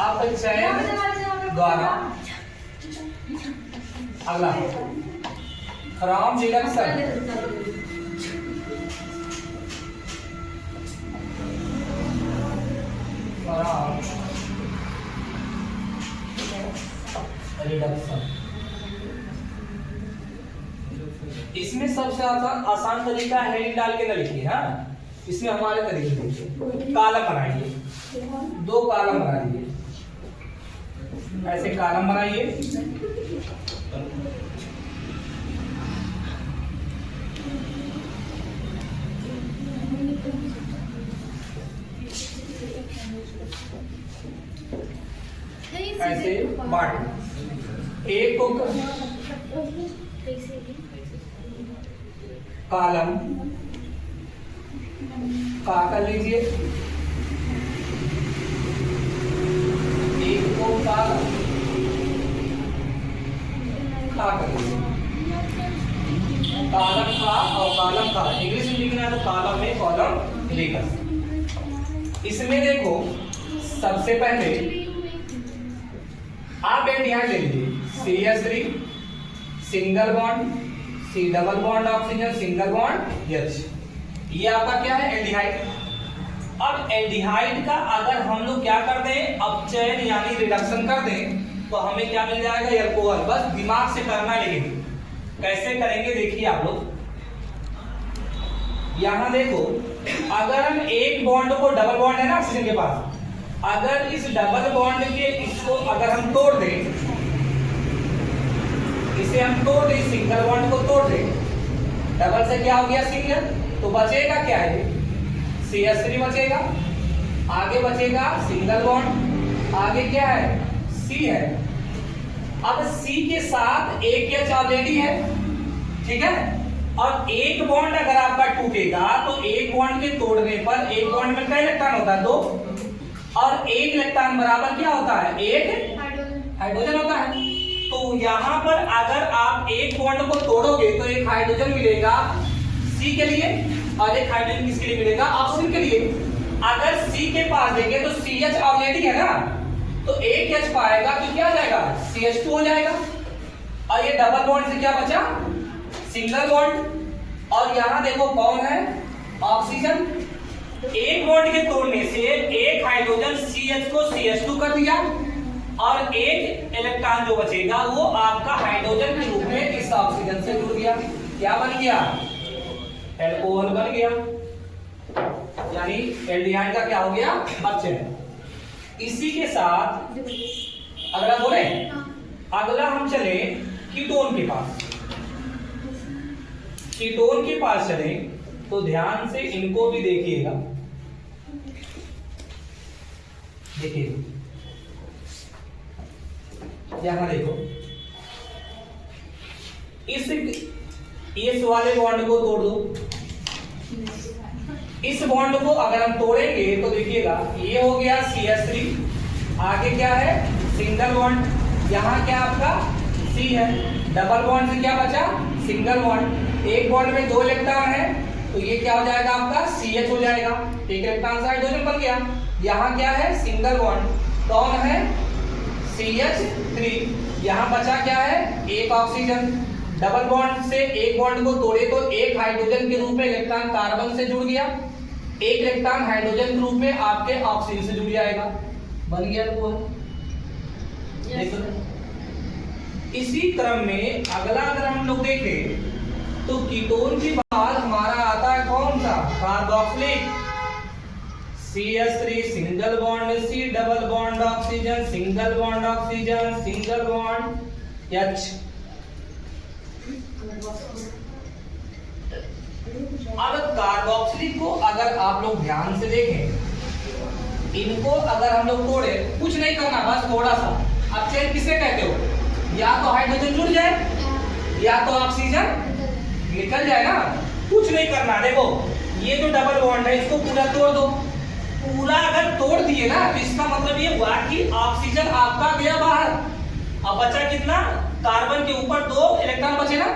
अपचयन द्वारा अगला from reduction इसमें सबसे आसान तरीका हेडिंग डाल के न लिखिए। हाँ, इसमें हमारे तरीके देखिए, कॉलम बनाइए, 2 कॉलम बनाइए, ऐसे कॉलम बनाइए, ऐसे बांट, एक को कॉलम का कर लीजिए, एक को कॉलम का कर लीजिए, कॉलम का और कॉलम का इंग्लिश में लिखना है तो कॉलम में कॉलम लेकर। इसमें देखो सबसे पहले आप एल्डिहाइड ले लीजिए, CH3 single bond, C double bond oxygen single bond H, ये आपका क्या है एल्डिहाइड। अब एल्डिहाइड का अगर हम लोग क्या कर दें, अपचयन यानी रिडक्शन कर दें तो हमें क्या मिल जाएगा, अल्कोहल। बस दिमाग से करना है, लेकिन कैसे करेंगे देखिए आप लोग। यहां देखो, अगर हम एक बॉन्ड को, डबल बॉन्ड है ना ऑक्सीजन के पास, अगर इस डबल बॉन्ड के इसको अगर हम तोड़ दें, इसे हम तोड़ दें, सिंगल बॉन्ड को तोड़ दें, डबल से क्या हो गया सिंगल, तो बचेगा क्या है, CH3 बचेगा, आगे बचेगा सिंगल बॉन्ड, आगे क्या है C है। अब C के साथ एक H ऑलरेडी है, ठीक है। और एक बॉन्ड अगर आपका टूटेगा तो एक बॉन्ड के तोड़ने पर एक बॉन्ड में कितने इलेक्ट्रॉन होता है, 2, और एक इलेक्ट्रॉन बराबर क्या होता है, एक हाइड्रोजन होता है। तो यहां पर अगर आप एक बॉन्ड को तोड़ोगे तो एक हाइड्रोजन मिलेगा C के लिए और एक हाइड्रोजन किसके लिए मिलेगा, ऑक्सीजन के लिए। अगर C के पास देंगे तो CH ऑलरेडी है ना, तो एक H पाएगा तो क्या हो जाएगा, CH2 हो जाएगा। और ये डबल बॉन्ड से क्या बचा, सिंगल बॉन्ड। और यहां देखो कौन है, ऑक्सीजन। एक बॉन्ड के तोड़ने से एक हाइड्रोजन CH को CH2 कर दिया और एक इलेक्ट्रॉन जो बचेगा वो आपका हाइड्रोजन के रूप में इस ऑक्सीजन से जुड़ गया। क्या बन गया, अल्कोहल बन गया, यानी एल्डिहाइड का क्या हो गया, अपचयन। इसी के साथ अगला बोले, अगला हम चले कीटोन के पास। कीटोन के पास चले तो ध्यान से इनको भी देखिएगा, देखिए यहां देखो, इस वाले बॉन्ड को तोड़ दो, इस बॉन्ड को अगर हम तोड़ेंगे तो देखिएगा ये हो गया CH3, आगे क्या है सिंगल बॉन्ड, यहाँ क्या आपका C है, डबल बॉन्ड से क्या बचा, सिंगल बॉन्ड। एक बॉन्ड में 2 इलेक्ट्रॉन है तो ये क्या हो जाएगा आपका CH हो जाएगा, एक इलेक्ट्रॉन से हाइड्रोजन बन गया। यहाँ क्या है सिंगल बॉन्ड, कौन है CH3, यहाँ बचा क्या है एक ऑक्सीजन। डबल बॉन्ड से एक बॉन्ड को तोड़े तो एक हाइड्रोजन के रूप में इलेक्ट्रॉन कार्बन से जुड़ गया, एक इलेक्ट्रॉन हाइड्रोजन के रूप में आपके ऑक्सीजन से जुड़ जाएगा, बन गया वो। इसी क्रम में अगला अगर हम लोग देखें तो कीटोन के बाद हमारा आता है कौन सा, carboxylic. CH3 single bond C, double bond oxygen, single bond oxygen, single bond H। अब कार्बोक्सिलिक को अगर आप लोग ध्यान से देखें, इनको अगर हम लोग तोड़े, कुछ नहीं करना, बस थोड़ा सा। अब चेन किसे कहते हो, या तो हाइड्रोजन जुड़ जाए या तो ऑक्सीजन निकल जाए ना, कुछ नहीं करना। देखो ये जो डबल बॉन्ड है इसको पूरा तोड़ दो, पूरा अगर तोड़ दिए ना तो इसका मतलब ये हुआ कि ऑक्सीजन आपका गया बाहर। अब बचा कितना, कार्बन के ऊपर 2 इलेक्ट्रॉन बचे ना,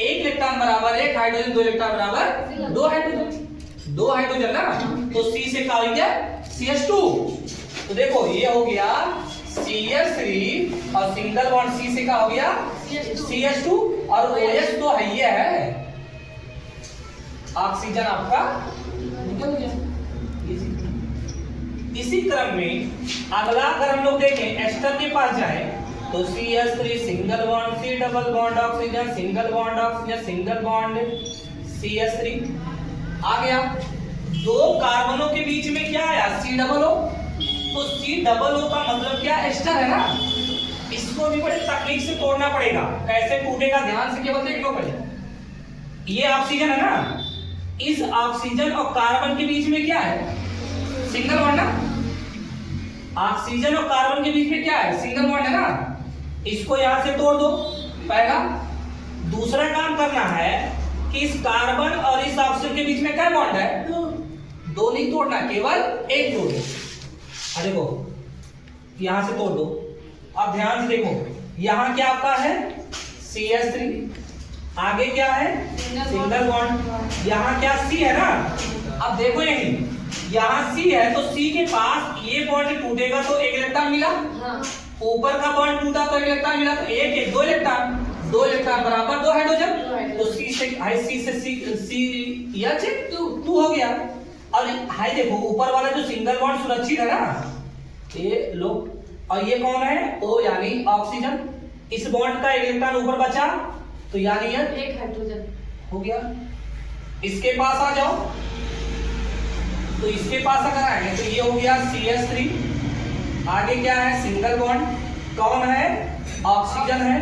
एक इलेक्ट्रॉन बराबर एक हाइड्रोजन, 2 इलेक्ट्रॉन बराबर 2 हाइड्रोजन, 2 हाइड्रोजन ना, तो C से क्या हो गया CH2। तो देखो ये हो गया CH3 और सिंगल बॉन्ड C से क्या हो गया CH2 और OH तो है ये है, ऑक्सीजन आपका निकल गया। इसी क्रम में अगला अगर हम लोग देखें एस्टर के पास जाए तो CH3 single bond C double bond oxygen single bond oxygen single bond CH3 आ गया। दो कार्बनों के बीच में क्या आया C डबल O, तो C डबल O का मतलब क्या एस्टर है ना, इसको भी बड़े तकनीक से तोड़ना पड़ेगा। कैसे टूटेगा ध्यान से केवल देख लो पहले। ये ऑक्सीजन है ना, इस ऑक्सीजन और कार्बन के बीच में क्या है सिंगल बॉन्ड ना, ऑक्सीजन और कार्बन के बीच में क्या है सिंगल बॉन्ड है ना, इसको यहां से तोड़ दो पहला। दूसरा काम करना है कि इस कार्बन और इस ऑक्सीजन के बीच में क्या बॉन्ड है, दो नहीं तोड़ना, केवल एक तोड़ो। अरे देखो यहां से तोड़ दो। अब ध्यान से देखो यहां क्या आपका है CH3, आगे क्या है सिंगल बॉन्ड, यहाँ क्या C है ना। अब देखो यही यहाँ C है तो C के पास ये बॉन्ड टूटेगा तो एक इलेक्ट्रॉन मिला, ऊपर का बॉन्ड टूटा तो एक इलेक्ट्रॉन मिला, तो एक दो इलेक्ट्रॉन बराबर दो हाइड्रोजन, तो C से टू हो गया। और हाई देखो ऊपर वाला जो सिंगल बॉन्ड सुरक्षित है ना, ये लो, और ये कौन है O यानी ऑक्सीजन, इस बॉन्ड का एक इलेक्ट्रॉन ऊपर बचा तो यानी ये एक हाइड्रोजन हो गया। इसके पास आ जाओ तो इसके पास अगर आए तो ये हो गया CH3, आगे क्या है सिंगल बॉन्ड, कौन है ऑक्सीजन है,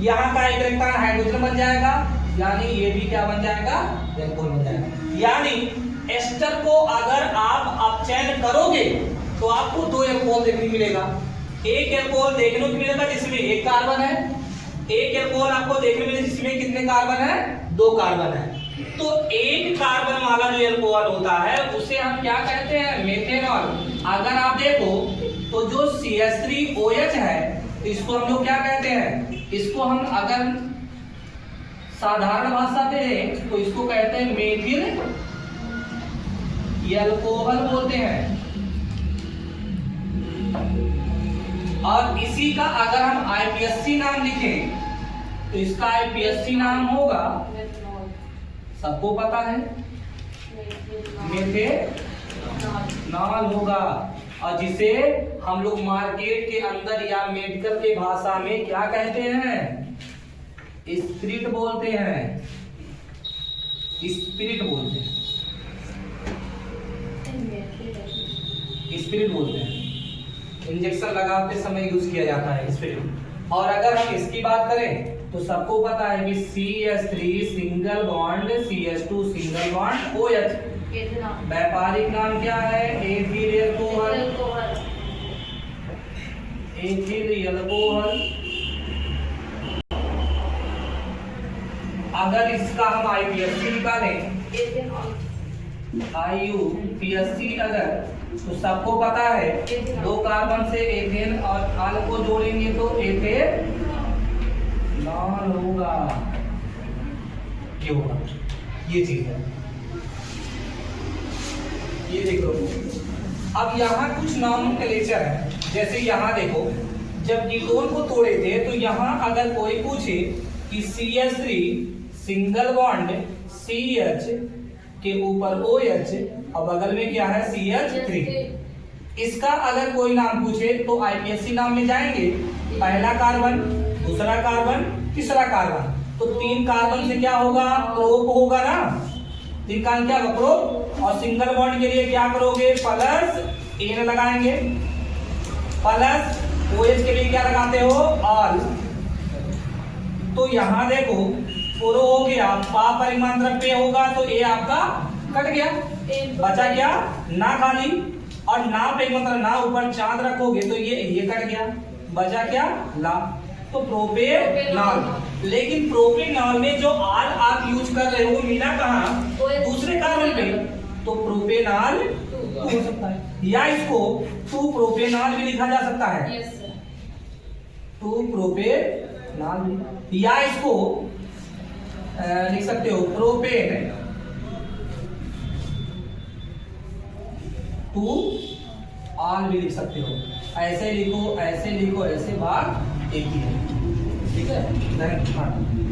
यहाँ का एक इलेक्ट्रॉन हाइड्रोजन बन जाएगा, यानी ये भी क्या बन जाएगा एल्कोहल बन जाएगा। यानी एस्टर को अगर आप अपचयन करोगे तो आपको दो एल्कोहल देखने मिलेगा। एक एल्कोहल देखने को मिलेगा जिसमें एक कार्बन है, एक एल्कोहल आपको देखने मिलेगा जिसमें कितने कार्बन है, दो कार्बन है। तो एक कार्बन वाला जो एल्कोहल होता है उसे हम क्या कहते हैं मेथेनॉल। अगर आप देखो तो जो CH3OH है इसको हम लोग क्या कहते हैं, इसको हम अगर साधारण भाषा में दें तो इसको कहते हैं मेथिल एल्कोहल बोलते हैं। और इसी का अगर हम IPSC नाम लिखें तो इसका IPSC नाम होगा, सबको पता है मेथेनॉल होगा, और जिसे हम लोग मार्केट के अंदर या मेडिकल के भाषा में क्या कहते हैं स्पिरिट बोलते हैं, स्पिरिट बोलते हैं, स्पिरिट बोलते हैं। इंजेक्शन लगाते समय यूज किया जाता है स्पिरिट। और अगर हम इसकी बात करें तो सबको पता है कि CH3 single bond CH2 single bond OH, व्यापारिक नाम क्या है एथिल एल्कोहल, एथिल एल्कोहल। अगर इसका हम IPSC निकालें IUPSC अगर, तो सबको पता है दो कार्बन से एथेन और अल को जोड़ेंगे तो एथेनॉल होगा, ये होगा, ये चीज है। ये देखो अब यहाँ कुछ नॉमेनक्लेचर है, जैसे यहाँ देखो जब कीटोन को तोड़े थे तो यहाँ अगर कोई पूछे कि CH3 सिंगल बॉन्ड CH के ऊपर OH और बगल में क्या है CH3, इसका अगर कोई नाम पूछे तो IPSC नाम में जाएंगे, पहला कार्बन, दूसरा कार्बन, तीसरा कार्बन, तो तीन कार्बन से क्या होगा प्रोप होगा ना, तीन कार्बन क्या होगा प्रोप। और सिंगल बॉन्ड के लिए क्या करोगे प्लस एन लगाएंगे, प्लस OH के लिए क्या लगाते हो ऑल। तो यहाँ देखो प्रो हो गया, पा परिमाण पे होगा तो ए आपका कट गया, बचा क्या ना खाली, और ना पे मतलब ना ऊपर चांद रखोगे तो ये कट गया, बचा क्या ला, तो प्रोपेनॉल। लेकिन प्रोपेनॉल में जो आल आप यूज कर रहे हो मिला कहाँ दूसरे कार्बन पे, तो प्रोपेनॉल हो सकता है, या इसको 2 प्रोपेनॉल भी लिखा जा सकता है, 2 प्रोपेनॉल, या इसको लिख सकते हो प्रोपेन 2 ऑल भी लिख सकते हो, ऐसे लिखो ऐसे लिखो, ऐसे बात एक ही है, ठीक है।